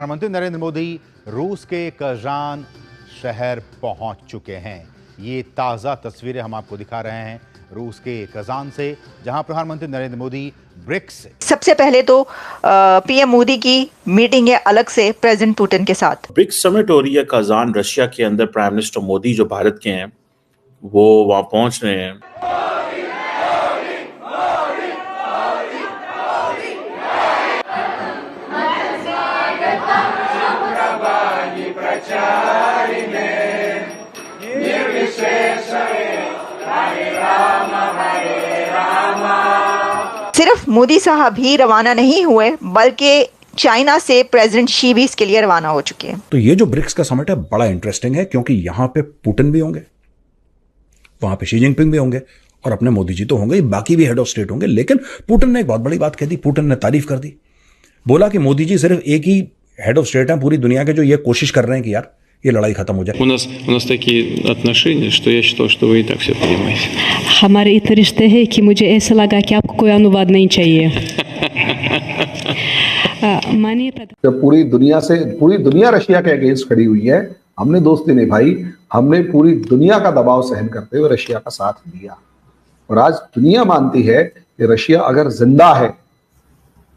प्रधानमंत्री नरेंद्र मोदी रूस के कजान शहर पहुंच चुके हैं। ये ताज़ा तस्वीरें हम आपको दिखा रहे हैं रूस के कजान से, जहां प्रधानमंत्री नरेंद्र मोदी ब्रिक्स सबसे पहले तो पीएम मोदी की मीटिंग है अलग से प्रेसिडेंट पुतिन के साथ। ब्रिक्स समिट हो रही है कजान रशिया के अंदर। प्राइम मिनिस्टर मोदी जो भारत के हैं वो वहां पहुंच रहे हैं। सिर्फ मोदी साहब ही रवाना नहीं हुए बल्कि चाइना से प्रेसिडेंट शी भी इसके लिए रवाना हो चुके हैं। तो ये जो ब्रिक्स का समिट है बड़ा इंटरेस्टिंग है, क्योंकि यहां पे पुतिन भी होंगे, वहां पे शी जिनपिंग भी होंगे और अपने मोदी जी तो होंगे, बाकी भी हेड ऑफ स्टेट होंगे। लेकिन पुतिन ने एक बहुत बड़ी बात कह दी, पुतिन ने तारीफ कर दी, बोला कि मोदी जी सिर्फ एक ही हेड ऑफ स्टेट हैं पूरी दुनिया के जो ये कोशिश कर रहे हैं कि यार ये लड़ाई खत्म हो जाए। У нас такие отношения, что я считал, что вы и так все понимаете. हमारे इतने रिश्ते हैं कि मुझे ऐसा लगा कि आपको कोई अनुवाद नहीं चाहिए। माननीय जब पूरी दुनिया रशिया के अगेंस्ट खड़ी हुई है, हमने दोस्ती निभाई, हमने पूरी दुनिया का दबाव सहन करते हुए रशिया का साथ दिया। और आज दुनिया मानती है कि रशिया अगर जिंदा है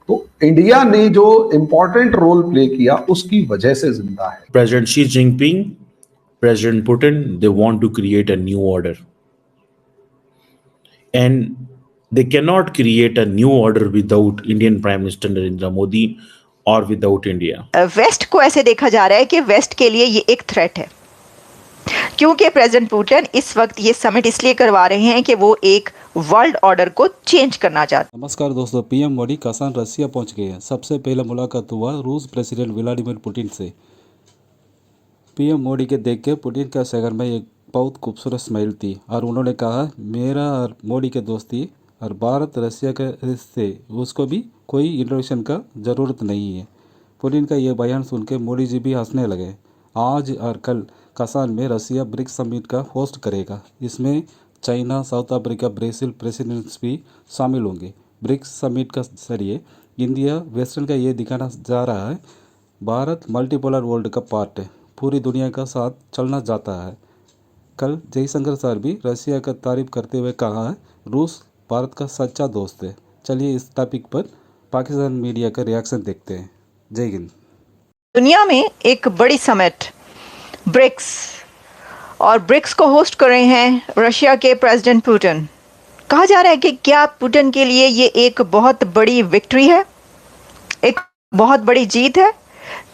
तो इंडिया ने जो इंपॉर्टेंट रोल प्ले किया उसकी वजह से जिंदा है। President Xi Jinping, president Putin, they want to create a new order and they cannot create a new order without Indian Prime Minister Narendra Modi or without India. West को ऐसे देखा जा रहा है कि वेस्ट के लिए ये एक थ्रेट है, क्योंकि प्रेसिडेंट पुतिन इस वक्त ये समिट इसलिए करवा रहे हैं कि वो एक वर्ल्ड ऑर्डर को चेंज करना चाहते हैं। नमस्कार दोस्तों, पीएम मोदी कजान रशिया पहुंच गए हैं। सबसे पहले मुलाकात हुआ रूस प्रेसिडेंट व्लादिमीर पुतिन से। पीएम मोदी के देख के पुतिन का शहर में एक बहुत खूबसूरत स्माइल थी और उन्होंने कहा मेरा और मोदी के दोस्ती और भारत रशिया के रिश्ते उसको भी कोई इंट्रोडक्शन का ज़रूरत नहीं है। पुतिन का ये बयान सुन के मोदी जी भी हंसने लगे। आज और कल कजान में रशिया ब्रिक्स समिट का होस्ट करेगा। इसमें China, South Africa, Brazil presidents भी शामिल होंगे। ब्रिक्स समिट का जरिए इंडिया वेस्टर्न का ये दिखाना जा रहा है भारत मल्टीपोलर वर्ल्ड का पार्ट है, पूरी दुनिया का साथ चलना चाहता है। कल जयशंकर सर भी रशिया का तारीफ करते हुए कहा है रूस भारत का सच्चा दोस्त है। चलिए इस टॉपिक पर पाकिस्तान मीडिया का रिएक्शन देखते हैं। जय हिंद। दुनिया में एक बड़ी समिट ब्रिक्स, और ब्रिक्स को होस्ट कर रहे हैं रशिया के प्रेसिडेंट पुतिन। कहा जा रहा है कि क्या पुतिन के लिए ये एक बहुत बड़ी विक्ट्री है, एक बहुत बड़ी जीत है,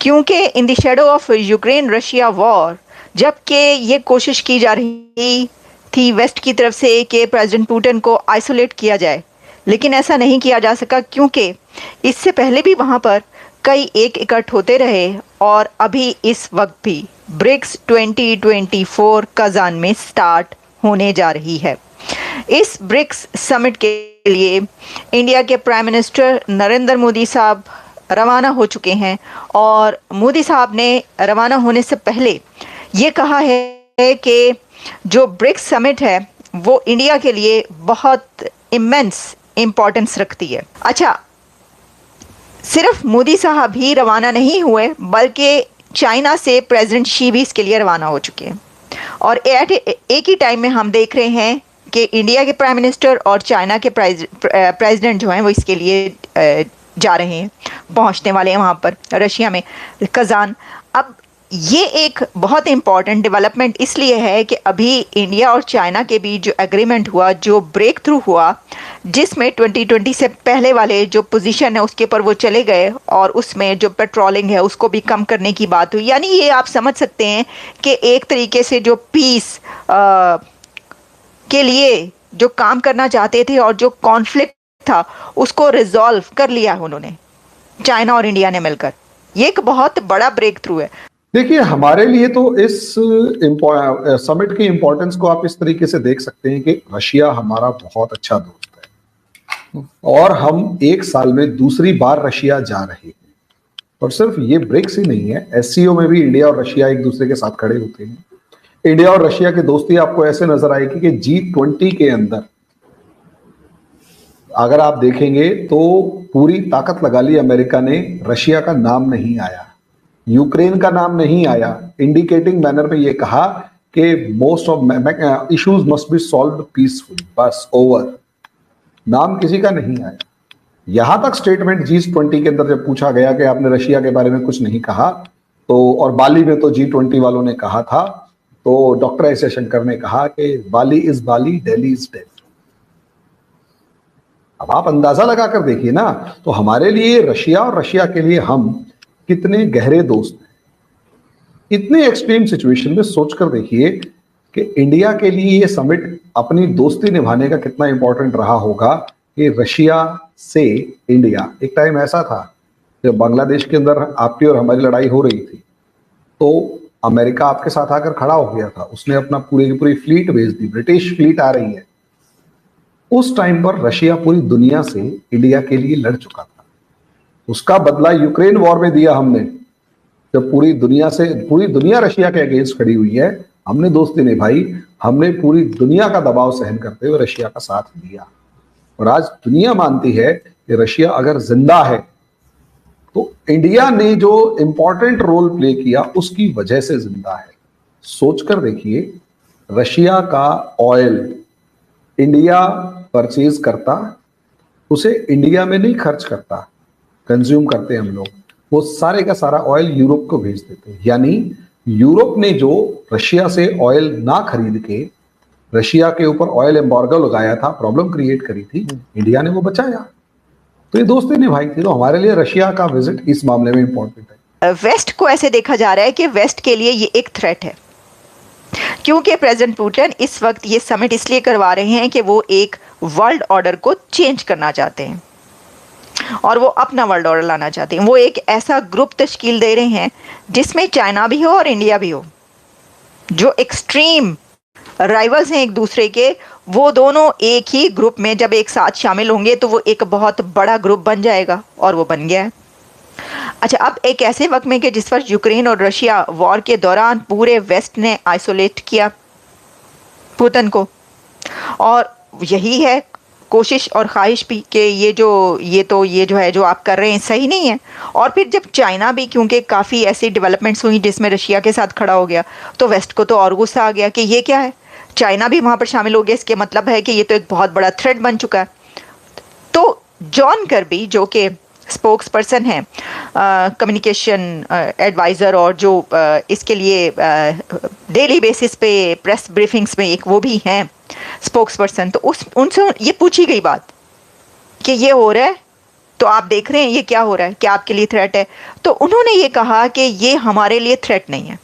क्योंकि in the shadow of Ukraine Russia war जबकि ये कोशिश की जा रही थी वेस्ट की तरफ से कि प्रेसिडेंट पुतिन को आइसोलेट किया जाए, लेकिन ऐसा नहीं किया जा सका क्योंकि इससे पहले भी वहाँ पर कई एक इकट्ठ होते रहे और अभी इस वक्त भी ब्रिक्स 2024 कजान में स्टार्ट होने जा रही है। इस ब्रिक्स समिट के लिए इंडिया के प्राइम मिनिस्टर नरेंद्र मोदी साहब रवाना हो चुके हैं और मोदी साहब ने रवाना होने से पहले ये कहा है कि जो ब्रिक्स समिट है वो इंडिया के लिए बहुत इमेंस इम्पोर्टेंस रखती है। अच्छा, सिर्फ मोदी साहब ही रवाना नहीं हुए बल्कि चाइना से प्रेसिडेंट शी भी इसके लिए रवाना हो चुके हैं और एक ही टाइम में हम देख रहे हैं कि इंडिया के प्राइम मिनिस्टर और चाइना के प्रेसिडेंट जो हैं वो इसके लिए जा रहे हैं, पहुंचने वाले हैं वहाँ पर रशिया में कजान। अब ये एक बहुत इम्पॉर्टेंट डेवलपमेंट इसलिए है कि अभी इंडिया और चाइना के बीच जो एग्रीमेंट हुआ, जो ब्रेक थ्रू हुआ, जिसमें 2020 से पहले वाले जो पोजीशन है उसके ऊपर वो चले गए और उसमें जो पेट्रोलिंग है उसको भी कम करने की बात हुई। यानी ये आप समझ सकते हैं कि एक तरीके से जो पीस के लिए जो काम करना चाहते थे और जो कॉन्फ्लिक्ट था उसको रिजॉल्व कर लिया उन्होंने, चाइना और इंडिया ने मिलकर। ये एक बहुत बड़ा ब्रेक थ्रू है। देखिए, हमारे लिए तो इस समिट की इंपॉर्टेंस को आप इस तरीके से देख सकते हैं कि रशिया हमारा बहुत अच्छा दोस्त है और हम एक साल में दूसरी बार रशिया जा रहे हैं। और सिर्फ ये ब्रिक्स ही नहीं है, एससीओ में भी इंडिया और रशिया एक दूसरे के साथ खड़े होते हैं। इंडिया और रशिया की दोस्ती आपको ऐसे नजर आएगी कि G20 के अंदर अगर आप देखेंगे तो पूरी ताकत लगा ली अमेरिका ने, रशिया का नाम नहीं आया। यूक्रेन का नाम नहीं आया, इंडिकेटिंग मैनर में ये कहा कि most of issues must be solved peacefully, बस ओवर। नाम किसी का नहीं आया। यहां तक स्टेटमेंट G20 के अंदर जब पूछा गया कि आपने रशिया के बारे में कुछ नहीं कहा, तो और बाली में तो G20 वालों ने कहा था, तो डॉक्टर एस जयशंकर ने कहा कि बाली इज बाली, दिल्ली इज दिल्ली। अब आप अंदाजा लगाकर देखिए ना, तो हमारे लिए रशिया और रशिया के लिए हम कितने गहरे दोस्त हैं। इतने एक्सट्रीम सिचुएशन में सोचकर देखिए कि इंडिया के लिए ये समिट अपनी दोस्ती निभाने का कितना इंपॉर्टेंट रहा होगा कि रशिया से इंडिया। एक टाइम ऐसा था जब बांग्लादेश के अंदर आपकी और हमारी लड़ाई हो रही थी, तो अमेरिका आपके साथ आकर खड़ा हो गया था, उसने अपना पूरी की पूरी फ्लीट भेज दी, ब्रिटिश फ्लीट आ रही है। उस टाइम पर रशिया पूरी दुनिया से इंडिया के लिए लड़ चुका था। उसका बदला यूक्रेन वॉर में दिया हमने, जब पूरी दुनिया रशिया के अगेंस्ट खड़ी हुई है, हमने दोस्ती निभाई, हमने पूरी दुनिया का दबाव सहन करते हुए रशिया का साथ दिया। और आज दुनिया मानती है कि रशिया अगर जिंदा है तो इंडिया ने जो इंपॉर्टेंट रोल प्ले किया उसकी वजह से जिंदा है। सोचकर देखिए, रशिया का ऑयल इंडिया परचेज करता, उसे इंडिया में नहीं खर्च करता, कंज्यूम करते हम लोग, वो सारे का सारा ऑयल यूरोप को भेज देते। यानी यूरोप ने जो रशिया से ऑयल ना खरीद के रशिया के ऊपर ऑयल एम्बार्गो लगाया था, प्रॉब्लम क्रिएट करी थी, इंडिया ने वो बचाया। तो ये दोस्ती निभाई थी। तो हमारे लिए रशिया का विजिट इस मामले में इंपॉर्टेंट है। वेस्ट को ऐसे देखा जा रहा है कि वेस्ट के लिए ये एक थ्रेट है, क्योंकि प्रेसिडेंट पुतिन इस वक्त ये समिट इसलिए करवा रहे हैं कि वो एक वर्ल्ड ऑर्डर को चेंज करना चाहते हैं और वो अपना वर्ल्ड ऑर्डर लाना चाहते हैं। वो एक ऐसा ग्रुप तश्कील दे रहे हैं जिसमें चाइना भी हो और इंडिया भी हो, जो एक्सट्रीम राइवल्स हैं एक दूसरे के, वो दोनों एक ही ग्रुप में जब एक साथ शामिल होंगे तो वो एक बहुत बड़ा ग्रुप बन जाएगा, और वो बन गया है। अच्छा, अब एक ऐसे वक्त में कि जिस पर यूक्रेन और रशिया वॉर के दौरान पूरे वेस्ट ने आइसोलेट किया पुतिन को, और यही है कोशिश और ख्वाहिश भी कि ये जो है जो आप कर रहे हैं सही नहीं है। और फिर जब चाइना भी, क्योंकि काफ़ी ऐसी डेवलपमेंट्स हुई जिसमें रशिया के साथ खड़ा हो गया, तो वेस्ट को तो और गुस्सा आ गया कि ये क्या है, चाइना भी वहाँ पर शामिल हो गया, इसके मतलब है कि ये तो एक बहुत बड़ा थ्रेट बन चुका है। तो जॉन कर्बी जो कि स्पोक्स पर्सन है, कम्युनिकेशन एडवाइज़र, और जो इसके लिए डेली बेसिस पे प्रेस ब्रीफिंग्स में एक वो भी हैं स्पोक्स पर्सन, तो उनसे ये पूछी गई बात कि ये हो रहा है तो आप देख रहे हैं ये क्या हो रहा है, क्या आपके लिए थ्रेट है? तो उन्होंने ये कहा कि ये हमारे लिए थ्रेट नहीं है,